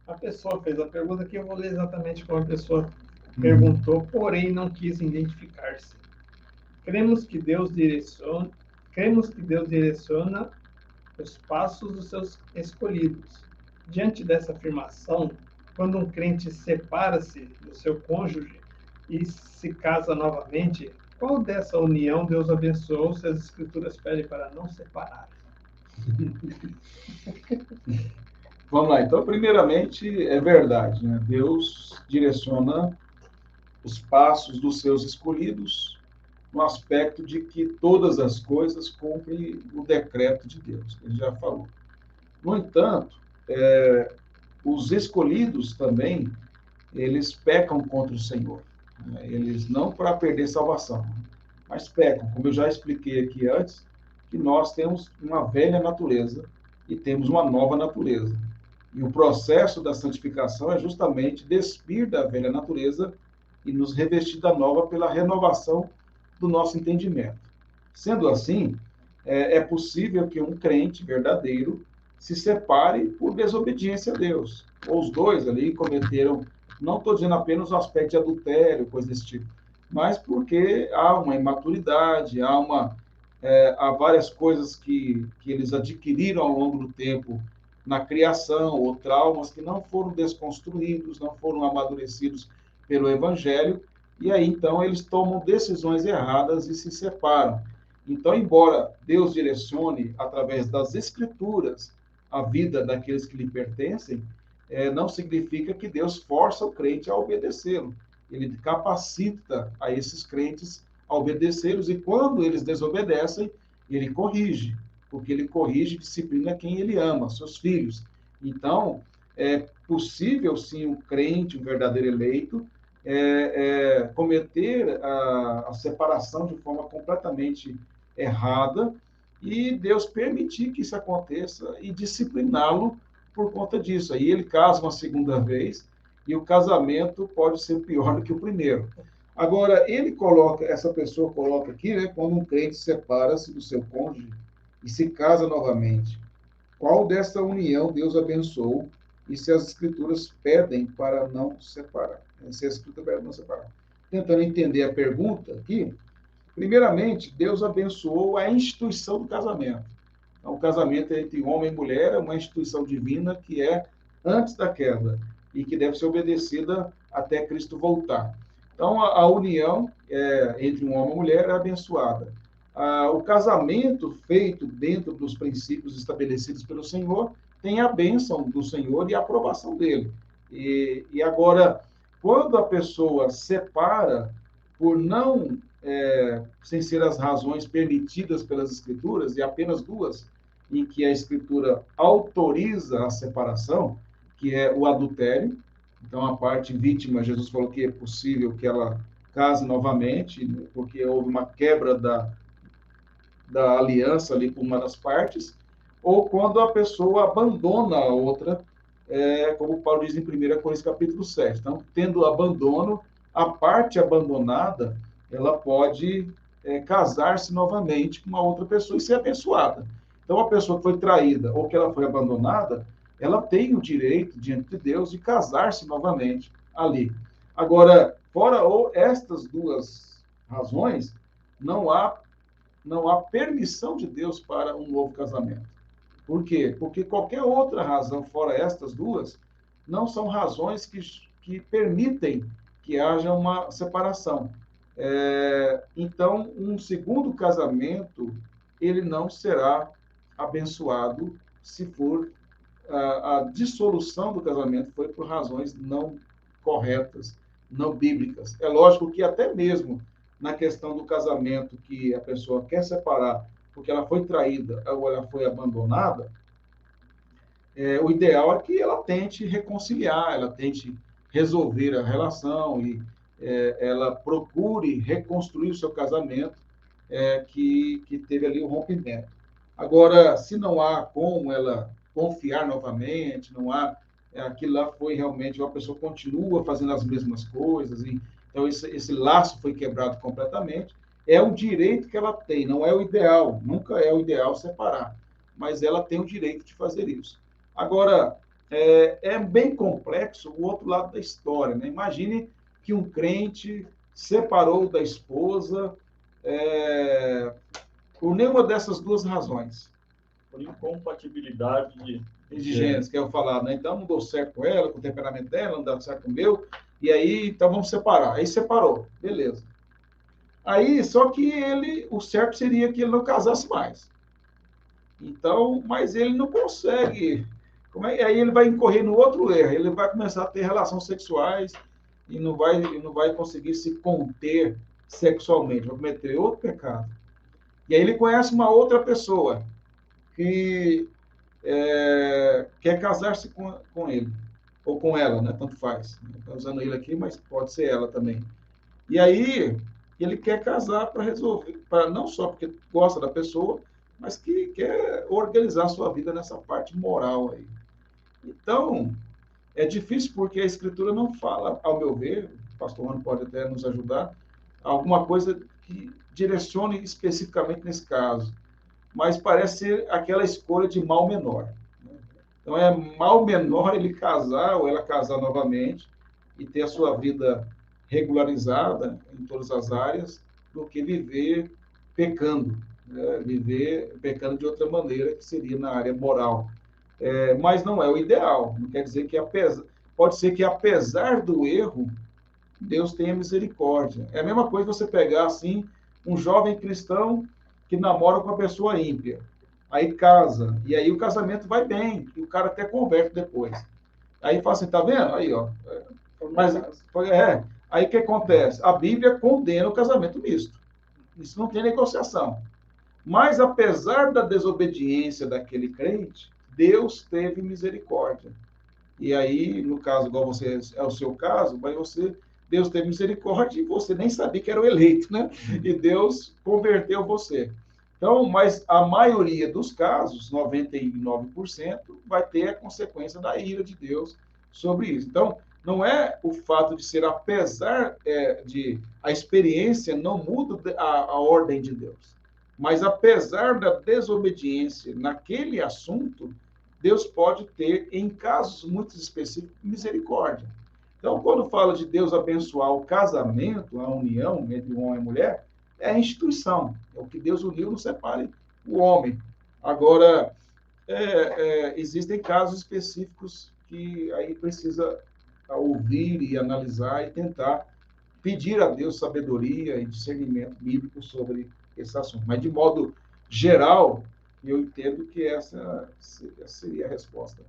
A pessoa fez a pergunta que eu vou ler exatamente como a pessoa Uhum. perguntou, porém não quis identificar-se. Cremos que Deus direciona, cremos que Deus direciona os passos dos seus escolhidos. Diante dessa afirmação, quando um crente separa-se do seu cônjuge e se casa novamente, qual dessa união Deus abençoou se as Escrituras pedem para não separar? Vamos lá, então, primeiramente, é verdade, né? Deus direciona os passos dos seus escolhidos no aspecto de que todas as coisas cumprem o decreto de Deus, que ele já falou. No entanto, os escolhidos também, eles pecam contra o Senhor. Né? Eles não para perder salvação, mas pecam, como eu já expliquei aqui antes, que nós temos uma velha natureza e temos uma nova natureza. E o processo da santificação é justamente despir da velha natureza e nos revestir da nova pela renovação do nosso entendimento. Sendo assim, é possível que um crente verdadeiro se separe por desobediência a Deus. Ou os dois ali cometeram, não estou dizendo apenas o aspecto de adultério, coisa desse tipo, mas porque há uma imaturidade, há várias coisas que eles adquiriram ao longo do tempo na criação, ou traumas que não foram desconstruídos, não foram amadurecidos pelo Evangelho, e aí então eles tomam decisões erradas e se separam. Então, embora Deus direcione através das Escrituras a vida daqueles que lhe pertencem, não significa que Deus força o crente a obedecê-lo. Ele capacita a esses crentes a obedecê-los e quando eles desobedecem, ele corrige, porque ele corrige e disciplina quem ele ama, seus filhos. Então, é possível sim um crente, um verdadeiro eleito, cometer a separação de forma completamente errada e Deus permitir que isso aconteça e discipliná-lo por conta disso. Aí ele casa uma segunda vez e o casamento pode ser pior do que o primeiro. Agora, essa pessoa coloca aqui, né, quando um crente separa-se do seu cônjuge e se casa novamente. Qual dessa união Deus abençoou e se as escrituras pedem para não separar? Se as escrituras pedem para não separar. Tentando entender a pergunta aqui, primeiramente, Deus abençoou a instituição do casamento. Então, o casamento entre homem e mulher é uma instituição divina que é antes da queda e que deve ser obedecida até Cristo voltar. Então, a união entre um homem e mulher é abençoada. O casamento feito dentro dos princípios estabelecidos pelo Senhor tem a bênção do Senhor e a aprovação dele. E agora, quando a pessoa separa por não, sem ser as razões permitidas pelas Escrituras, e apenas duas, em que a Escritura autoriza a separação, que é o adultério. Então, a parte vítima, Jesus falou que é possível que ela case novamente, porque houve uma quebra da aliança ali por uma das partes, ou quando a pessoa abandona a outra, como Paulo diz em 1 Coríntios capítulo 7. Então, tendo abandono, a parte abandonada, ela pode casar-se novamente com uma outra pessoa e ser abençoada. Então, a pessoa que foi traída ou que ela foi abandonada, ela tem o direito, diante de Deus, de casar-se novamente ali. Agora, fora ou estas duas razões, não há não há permissão de Deus para um novo casamento. Por quê? Porque qualquer outra razão, fora estas duas, não são razões que permitem que haja uma separação. Então, um segundo casamento, ele não será abençoado se for a dissolução do casamento foi por razões não corretas, não bíblicas. É lógico que até mesmo na questão do casamento que a pessoa quer separar porque ela foi traída ou ela foi abandonada, o ideal é que ela tente reconciliar, ela tente resolver a relação e ela procure reconstruir o seu casamento que teve ali um rompimento. Agora, se não há como ela confiar novamente, não há aquilo lá foi realmente uma pessoa continua fazendo as mesmas coisas, e, então esse laço foi quebrado completamente. É o direito que ela tem, não é o ideal, nunca é o ideal separar, mas ela tem o direito de fazer isso. Agora, é bem complexo o outro lado da história, né? Imagine que um crente separou da esposa por nenhuma dessas duas razões. Por incompatibilidade De gêneros, que eu falar, né? Então não deu certo com ela, com o temperamento dela, não deu certo com o meu, e aí, então vamos separar. Aí separou, beleza. Aí, só que o certo seria que ele não casasse mais. Então, mas ele não consegue. Aí ele vai incorrer no outro erro, ele vai começar a ter relações sexuais e não vai conseguir se conter sexualmente, vai cometer outro pecado. E aí ele conhece uma outra pessoa que quer casar-se com ele, ou com ela, né? Tanto faz. Está usando ele aqui, mas pode ser ela também. E aí ele quer casar para resolver, não só porque gosta da pessoa, mas que quer organizar a sua vida nessa parte moral aí. Então, é difícil porque a Escritura não fala, ao meu ver, o pastor Rano pode até nos ajudar, alguma coisa que direcione especificamente nesse caso, mas parece ser aquela escolha de mal menor. Então, é mal menor ele casar ou ela casar novamente e ter a sua vida regularizada em todas as áreas do que viver pecando, né? Viver pecando de outra maneira, que seria na área moral. Mas não é o ideal. Não quer dizer que, pode ser que, apesar do erro, Deus tenha misericórdia. É a mesma coisa você pegar, assim, um jovem cristão que namora com uma pessoa ímpia. Aí casa, e aí o casamento vai bem, e o cara até converte depois. Aí fala assim, tá vendo? Aí, ó. Mas, aí o que acontece? A Bíblia condena o casamento misto. Isso não tem negociação. Mas, apesar da desobediência daquele crente, Deus teve misericórdia. E aí, no caso, igual você é o seu caso, Deus teve misericórdia e você nem sabia que era o eleito, né? E Deus converteu você. Então, mas a maioria dos casos, 99%, vai ter a consequência da ira de Deus sobre isso. Então, não é o fato de ser, apesar de a experiência não muda a ordem de Deus, mas apesar da desobediência naquele assunto, Deus pode ter, em casos muito específicos, misericórdia. Então, quando fala de Deus abençoar o casamento, a união entre um homem e mulher, é a instituição. É o que Deus uniu, não separe o homem. Agora, existem casos específicos que aí precisa ouvir e analisar e tentar pedir a Deus sabedoria e discernimento bíblico sobre esse assunto. Mas, de modo geral, eu entendo que essa seria a resposta.